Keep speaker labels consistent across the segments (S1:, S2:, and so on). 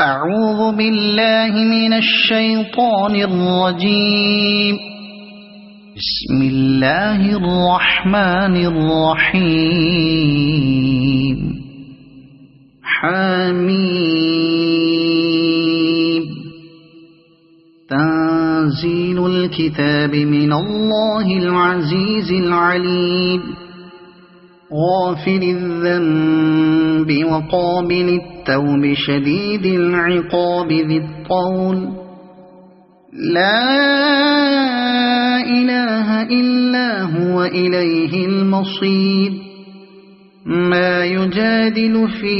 S1: أعوذ بالله من الشيطان الرجيم. بسم الله الرحمن الرحيم. حميم. تنزيل الكتاب من الله العزيز العليم. غافر الذنب وقابل التوب شديد العقاب ذي الطول. لا إله إلا هو إليه المصير. ما يجادل في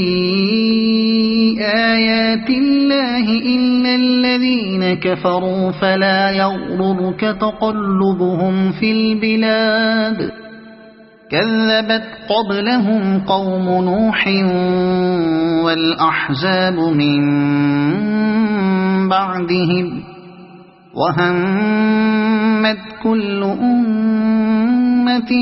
S1: آيات الله إلا الذين كفروا فلا يغررك تقلبهم في البلاد. كذبت قبلهم قوم نوح والأحزاب من بعدهم. وهمت كل أمة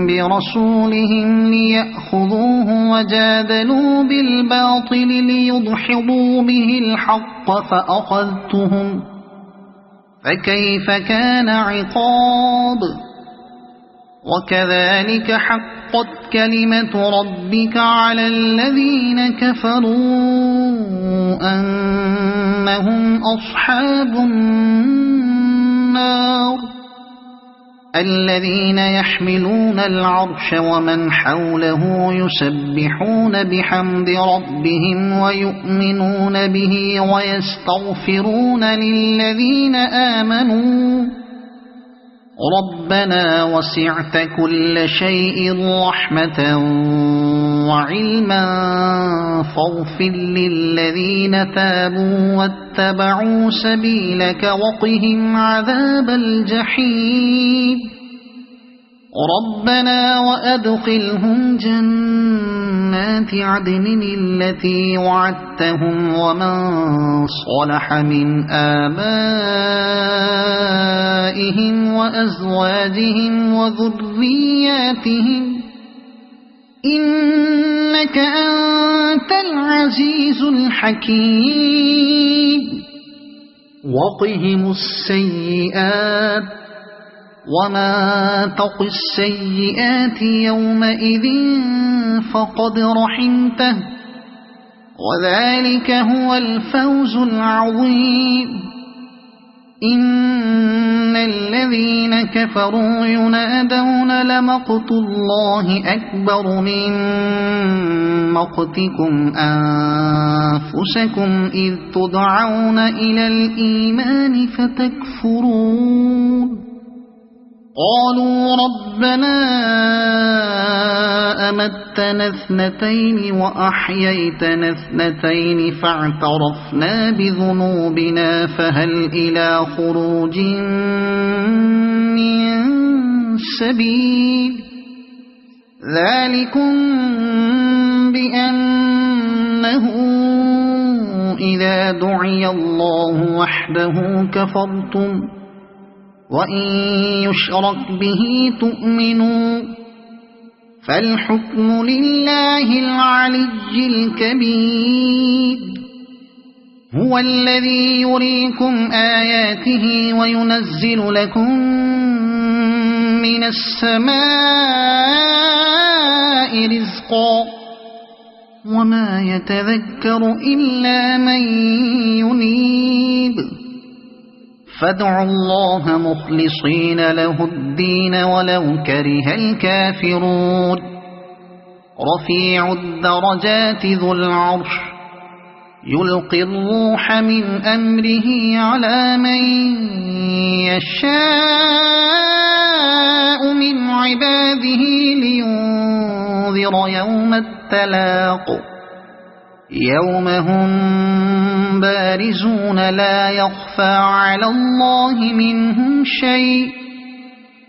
S1: برسولهم ليأخذوه وجادلوا بالباطل ليدحضوا به الحق فأخذتهم فكيف كان عقاب. وكذلك حقت كلمة ربك على الذين كفروا أنهم أصحاب النار. الذين يحملون العرش ومن حوله يسبحون بحمد ربهم ويؤمنون به ويستغفرون للذين آمنوا ربنا وسعت كل شيء رحمة وعلما فاغفر للذين تابوا واتبعوا سبيلك وقهم عذاب الجحيم. ربنا وأدخلهم جنات عدن التي وعدتهم ومن صلح من آبائهم وأزواجهم وذرياتهم إنك أنت العزيز الحكيم. وقهم السيئات وما تق السيئات يومئذ فقد رحمته وذلك هو الفوز العظيم. إن الذين كفروا ينادون لمقت الله أكبر من مقتكم أنفسكم إذ تدعون إلى الإيمان فتكفرون. قالوا ربنا أمتنا اثنتين وأحييتنا اثنتين فاعترفنا بذنوبنا فهل إلى خروج من سبيل. ذلكم بأنه إذا دعي الله وحده كفرتم وإن يشرك به تؤمنوا فالحكم لله العلي الكبير. هو الذي يريكم آياته وينزل لكم من السماء رزقا وما يتذكر إلا من ينيب. فادعوا الله مخلصين له الدين ولو كره الكافرون. رفيع الدرجات ذو العرش يلقي الروح من أمره على من يشاء من عباده لينذر يوم التلاق. يوم هم بارزون لا يخفى على الله منهم شيء.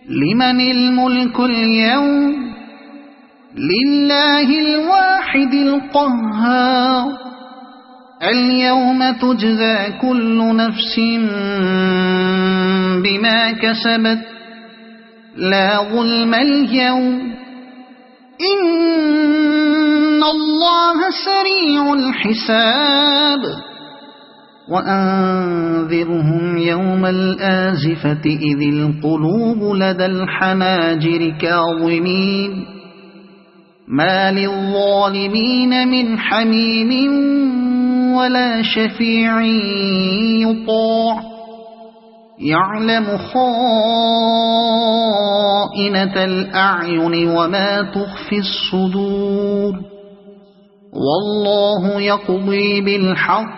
S1: لمن الملك اليوم؟ لله الواحد القهار. اليوم تجزى كل نفس بما كسبت لا ظلم اليوم. إن الله سريع الحساب وأنذرهم يوم الآزفة إذ القلوب لدى الحناجر كاظمين ما للظالمين من حميم ولا شفيع يطاع يعلم خائنة الأعين وما تخفي الصدور والله يقضي بالحق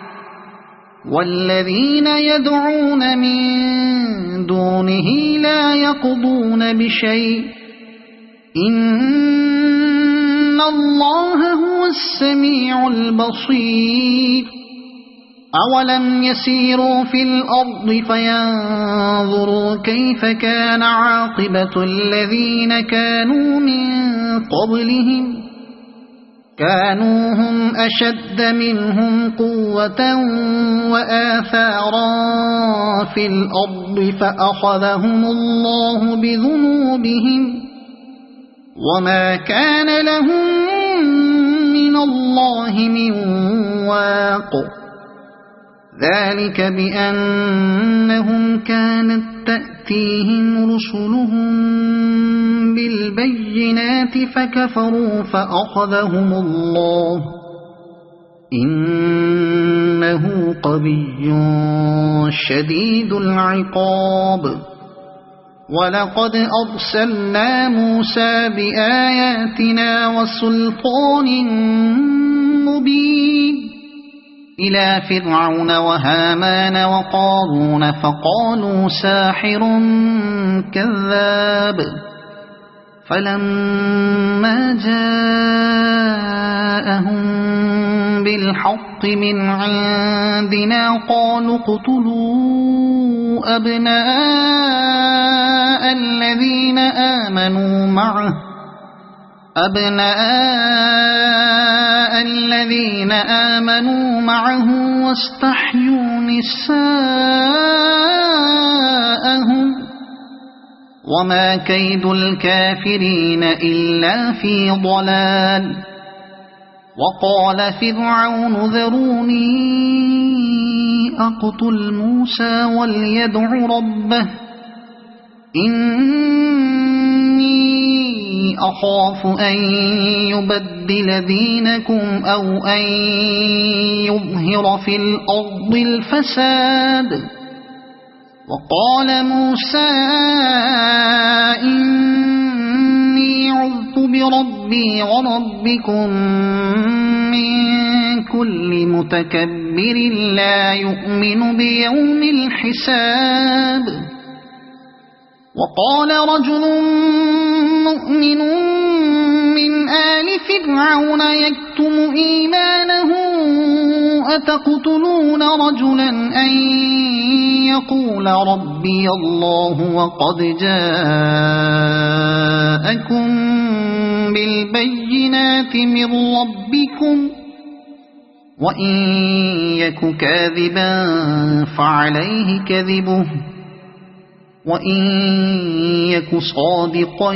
S1: والذين يدعون من دونه لا يقضون بشيء إن الله هو السميع البصير أولم يسيروا في الأرض فينظروا كيف كان عاقبة الذين كانوا من قبلهم كانوا هم أشد منهم قوة وآثارا في الأرض فأخذهم الله بذنوبهم وما كان لهم من الله من واق ذلك بأنهم كانت تأتيهم رسلهم بالبينات فكفروا فأخذهم الله إنه قوي شديد العقاب ولقد أرسلنا موسى بآياتنا وسلطان مبين إلى فرعون وهامان وقارون فقالوا ساحر كذاب فلما جاءهم بالحق من عندنا قالوا اقتلوا أبناء الذين آمنوا معه واستحيوا نساءهم وما كيد الكافرين إلا في ضلال وقال فرعون ذروني أقتل موسى وليدع ربه إني أخاف أن يبدل دينكم أو أن يظهر في الأرض الفساد وقال موسى إني عذت بربي وربكم من كل متكبر لا يؤمن بيوم الحساب وقال رجل مؤمن من آل فرعون يكتم إيمانه أتقتلون رجلا أن يقول ربي الله وقد جاءكم بالبينات من ربكم وإن يك كاذبا فعليه كذبه وإن يك صادقا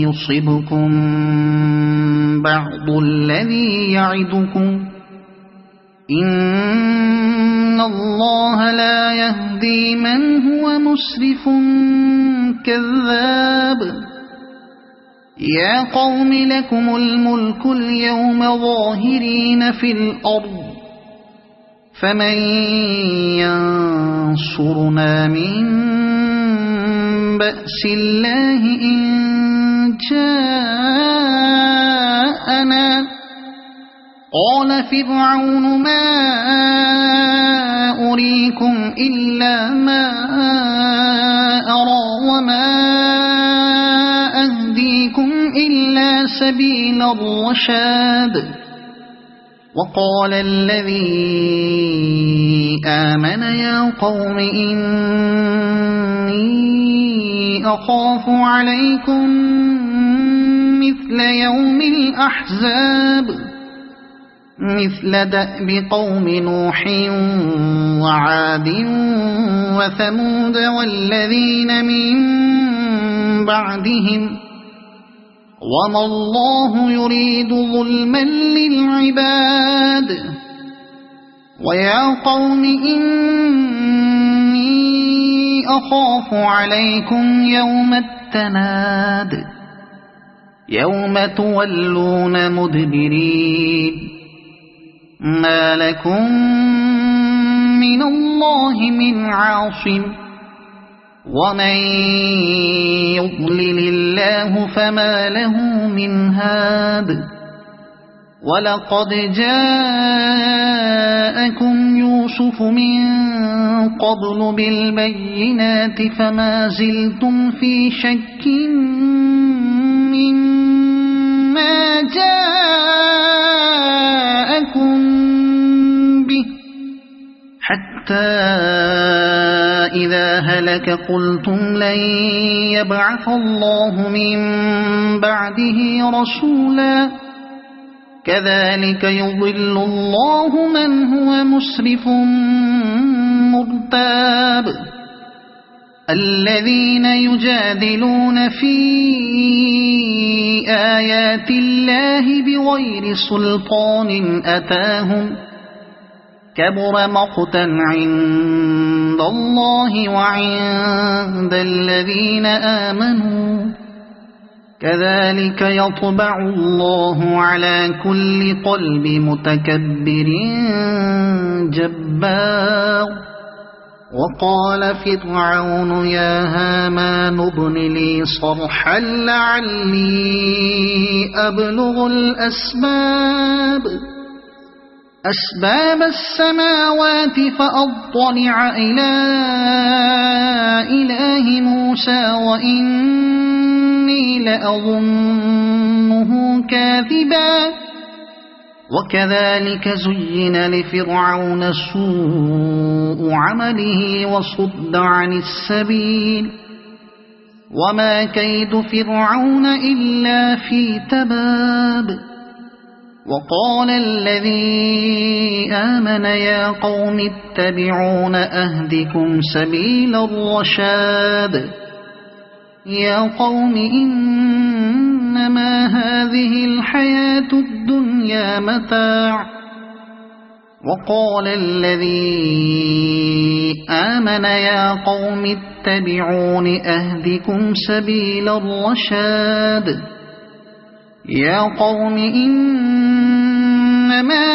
S1: يصبكم بعض الذي يعدكم إن الله لا يهدي من هو مسرف كذاب يا قوم لكم الملك اليوم ظاهرين في الأرض فمن ينصرنا من بأس الله إن جاءنا قال فرعون ما أريكم إلا ما أرى وما أهديكم إلا سبيل الرشاد وقال الذي آمن يا قوم إني أخاف عليكم مثل يوم الأحزاب مثل دأب قوم نوح وعاد وثمود والذين من بعدهم وما الله يريد ظلما للعباد ويا قوم إني أخاف عليكم يوم التناد يوم تولون مدبرين ما لكم من الله من عاصم ومن يضلل الله فما له من هاد ولقد جاءكم يوسف من قبل بالبينات فما زلتم في شك مما جاءكم به حتى إذا هلك قلتم لن يبعث الله من بعده رسولا كذلك يضل الله من هو مسرف مرتاب الذين يجادلون في آيات الله بغير سلطان أتاهم كبر مقتا عند الله وعند الذين آمنوا كذلك يطبع الله على كل قلب متكبر جبار وقال فرعون يا هامان ابن لي صرحا لعلي أبلغ أسباب السماوات فأطلع إلى إله موسى وإني لأظنه كاذبا وكذلك زين لفرعون سوء عمله وصد عن السبيل وما كيد فرعون إلا في تباب وقال الذي آمن يا قوم اتبعون أهدكم سبيل الرشاد يا قوم إنما هذه الحياة الدنيا متاع وقال الذي آمن يا قوم اتبعون أهدكم سبيل الرشاد يا قوم إنما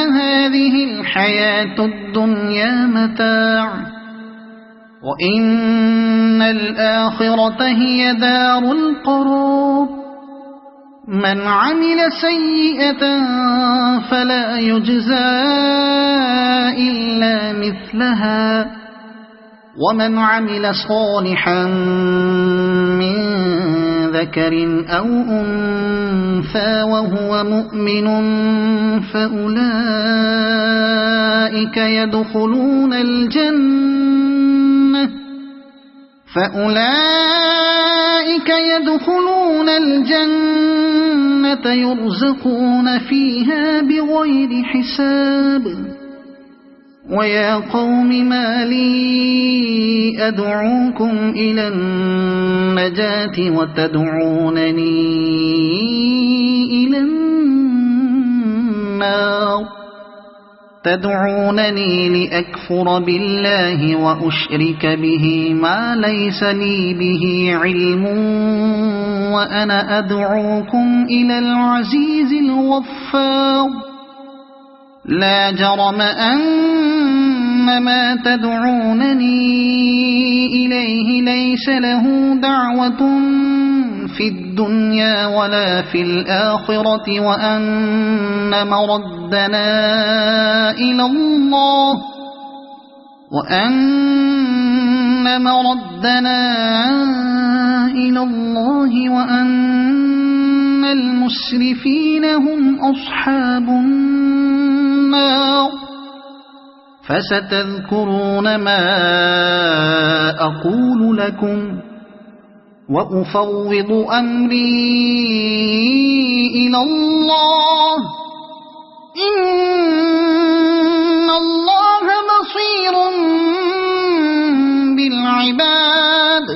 S1: هذه الحياة الدنيا متاع وإن الآخرة هي دار القرار من عمل سيئة فلا يجزى إلا مثلها ومن عمل صالحا من ذكر أو أنثى وهو مؤمن فأولئك يدخلون الجنة يرزقون فيها بغير حساب ويا قوم ما لي أدعوكم إلى النجاة وتدعونني إلى النار تدعونني لأكفر بالله وأشرك به ما ليس لي به علم وأنا أدعوكم إلى العزيز الغفار لا جرم أن ما تدعونني إليه ليس له دعوة في الدنيا ولا في الآخرة وأن مردنا إلى الله وأن المسرفين هم أصحاب النار فستذكرون ما أقول لكم وأفوض أمري إلى الله إن الله بصير بالعباد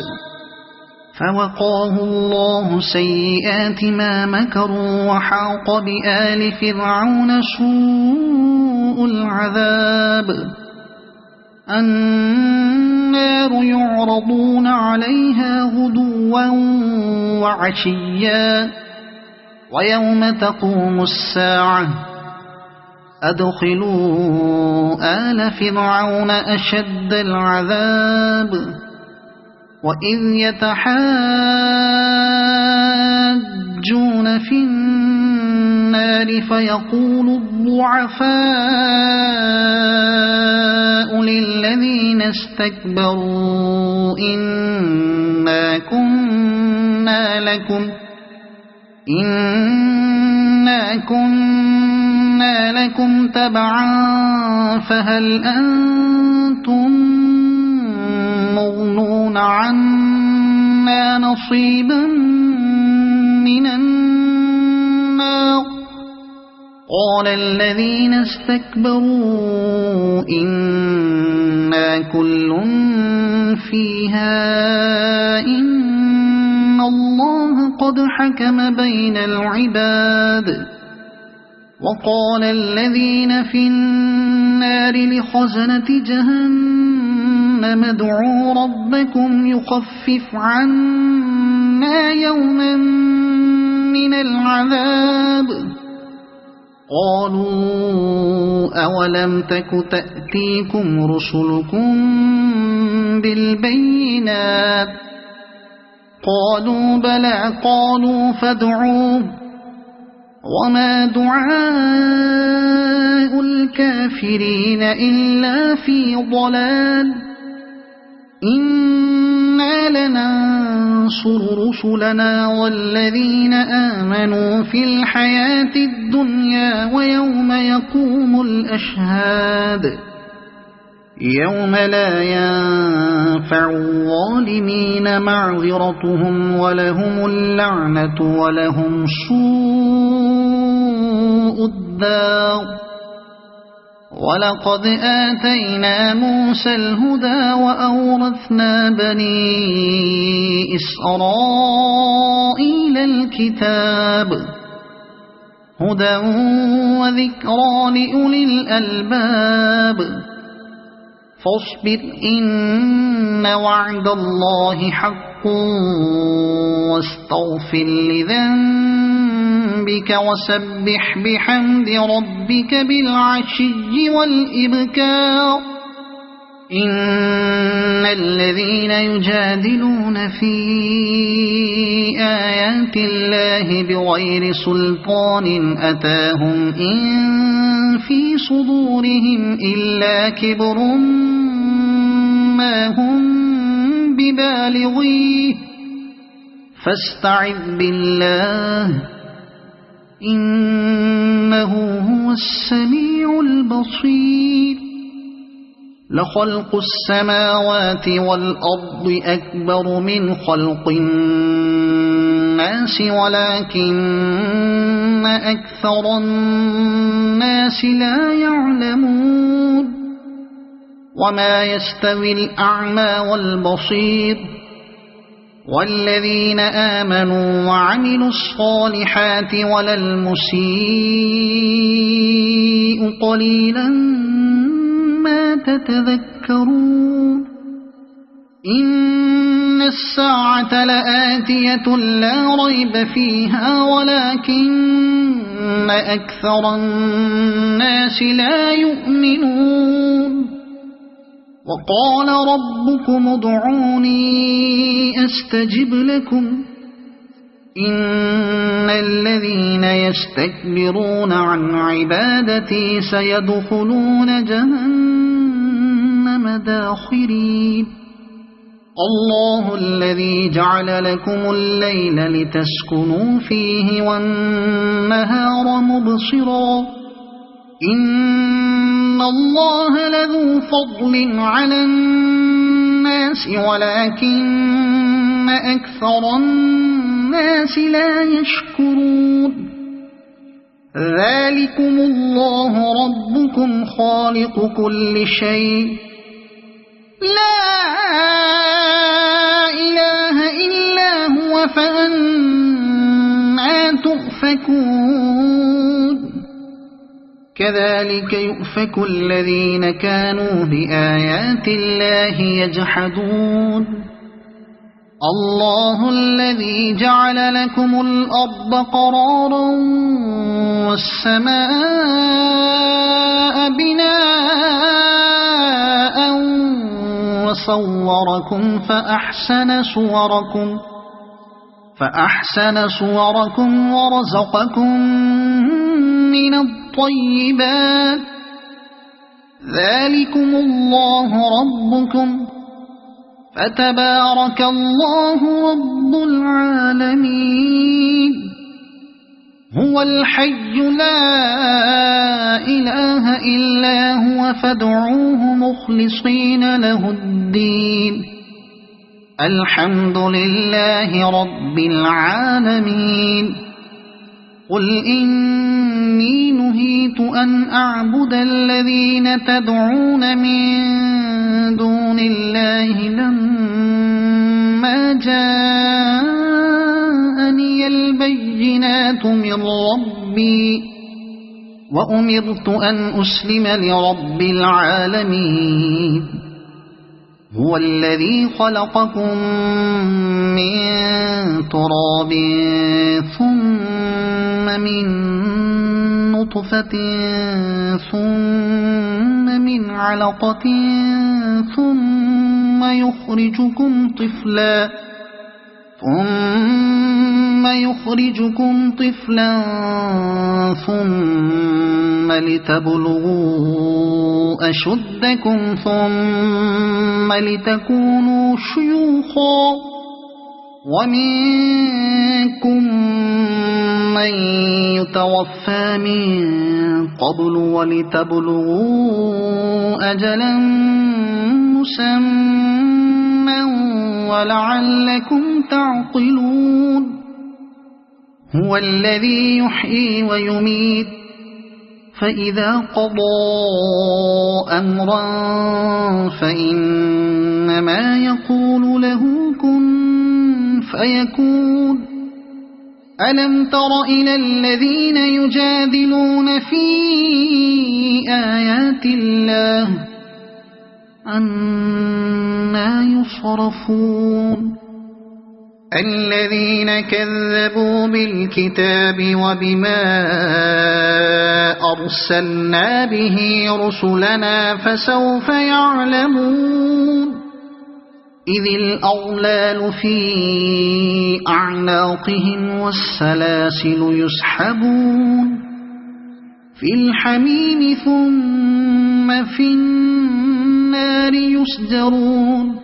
S1: فوقاه الله سيئات ما مكروا وحاق بآل فرعون سوء العذاب النار يعرضون عليها غدوا وعشيا ويوم تقوم الساعة أدخلوا آل فرعون أشد العذاب وإذ يتحاجون في النار فيقول الضعفاء للذين استكبروا إنا كنا لكم تبعا فهل أنتم مغنون عنا نصيبا من النار قال الذين استكبروا إنا كل فيها إن الله قد حكم بين العباد وقال الذين في النار لخزنة جهنم ادعوا ربكم يخفف عنا يوما من العذاب قالوا أولم تك تأتيكم رسلكم بالبينات قالوا بلى قالوا فادعوا وما دعاء الكافرين إلا في ضلال إنا لننصر رسلنا والذين آمنوا في الحياة الدنيا ويوم يقوم الأشهاد يوم لا ينفع الظالمين معذرتهم ولهم اللعنة ولهم سوء الدار ولقد آتينا موسى الهدى وأورثنا بني إسرائيل الكتاب هدى وذكرى لأولي الألباب فاصبر إن وعد الله حق واستغفر لذنبك وسبح بحمد ربك بالعشي والإبكار إن الذين يجادلون في آيات الله بغير سلطان أتاهم إن في صدورهم إلا كبر ما هم ببالغيه فاستعذ بالله إنه هو السميع البصير لخلق السماوات والأرض أكبر من خلق الناس ولكن أكثر الناس لا يعلمون وما يستوي الأعمى والبصير والذين آمنوا وعملوا الصالحات ولا المسيء قليلا ما تتذكرون إن الساعة لآتية لا ريب فيها ولكن أكثر الناس لا يؤمنون وقال ربكم ادعوني أستجب لكم إن الذين يستكبرون عن عبادتي سيدخلون جهنم داخرين الله الذي جعل لكم الليل لتسكنوا فيه والنهار مبصرا إن الله لذو فضل على الناس ولكن أكثر الناس لا يشكرون ذلكم الله ربكم خالق كل شيء لا إله إلا فأنا تؤفكون كذلك يؤفك الذين كانوا بآيات الله يجحدون الله الذي جعل لكم الأرض قرارا والسماء بناء وصوركم فأحسن صوركم ورزقكم من الطيبات ذلكم الله ربكم فتبارك الله رب العالمين هو الحي لا إله إلا هو فادعوه مخلصين له الدين الحمد لله رب العالمين قل إني نهيت أن أعبد الذين تدعون من دون الله لما جاءني البينات من ربي وأمرت أن أسلم لرب العالمين هو الذي خلقكم من تراب ثم من نطفة ثم من علقة ثم يخرجكم طفلا ثم لتبلغوا أشدكم ثم لتكونوا شيوخا ومنكم من يتوفى من قبل ولتبلغوا أجلا مسمى ولعلكم تعقلون هو الذي يحيي ويميت فإذا قضى أمرا فإنما يقول له كن فيكون ألم تر إلى الذين يجادلون في آيات الله أنى يصرفون الذين كذبوا بالكتاب وبما أرسلنا به رسلنا فسوف يعلمون إذ الأغلال في أعناقهم والسلاسل يسحبون في الحميم ثم في النار يسجرون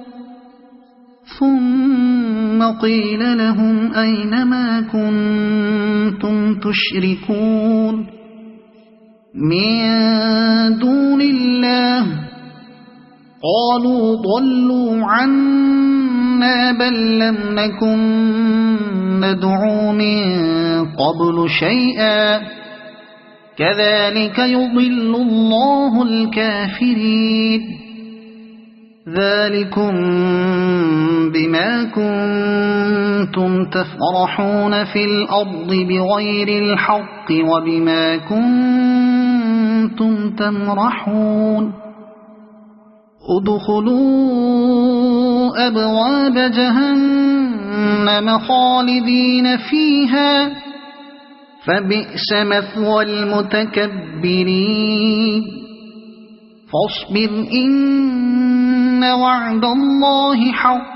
S1: ثم قيل لهم أين ما كنتم تشركون من دون الله قالوا ضلوا عنا بل لم نكن ندعو من قبل شيئا كذلك يضل الله الكافرين ذلكم بما كنتم تفرحون في الأرض بغير الحق وبما كنتم تمرحون ادخلوا أبواب جهنم خالدين فيها فبئس مثوى المتكبرين فاصبر إن وعد الله حق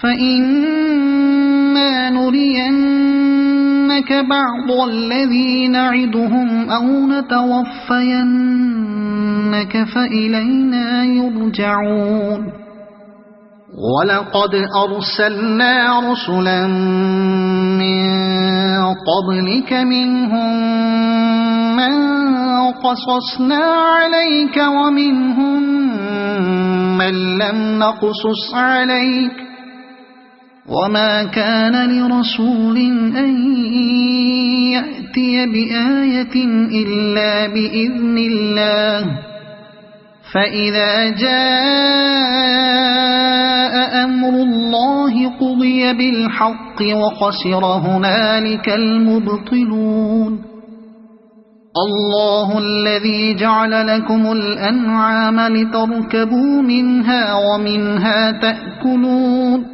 S1: فإما نرينك بعض الذي نعدهم أو نتوفينك فإلينا يرجعون ولقد أرسلنا رسلا من قبلك منهم من قصصنا عليك ومنهم من لم نقصص عليك وما كان لرسول أن يأتي بآية إلا بإذن الله فإذا جاء أمر الله قضي بالحق وخسر هنالك المبطلون الله الذي جعل لكم الأنعام لتركبوا منها ومنها تأكلون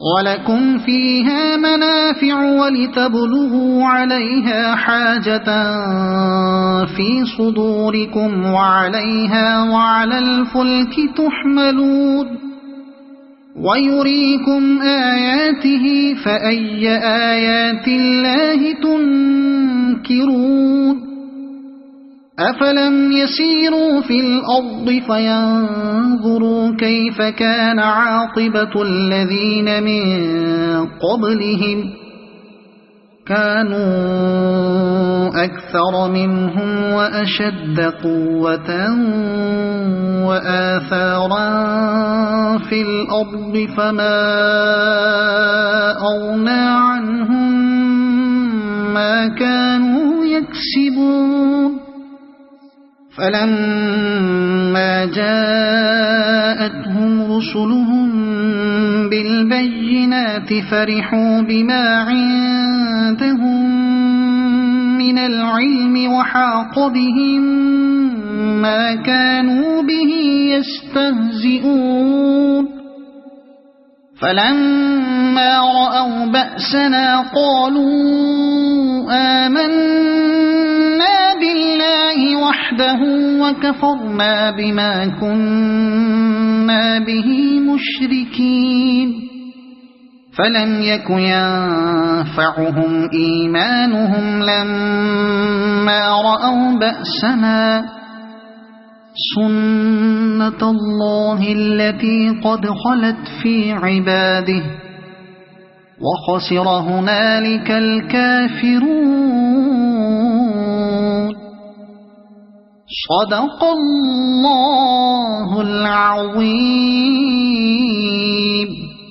S1: ولكم فيها منافع ولتبلغوا عليها حاجة في صدوركم وعليها وعلى الفلك تحملون ويريكم آياته فأي آيات الله تنكرون أفلم يسيروا في الأرض فينظروا كيف كان عاقبة الذين من قبلهم كانوا أكثر منهم وأشد قوة وآثارا في الأرض فما أغنى عنهم ما كانوا يكسبون فلما جاءتهم رسلهم بالبينات فرحوا بما عندهم من العلم وحاق بهم ما كانوا به يستهزئون فلما رأوا بأسنا قالوا آمنا بالله وحده وكفرنا بما كنا به مشركين فلم يك ينفعهم إيمانهم لما رأوا بأسنا سنة الله التي قد خلت في عباده وخسر هنالك الكافرون صدق الله العظيم.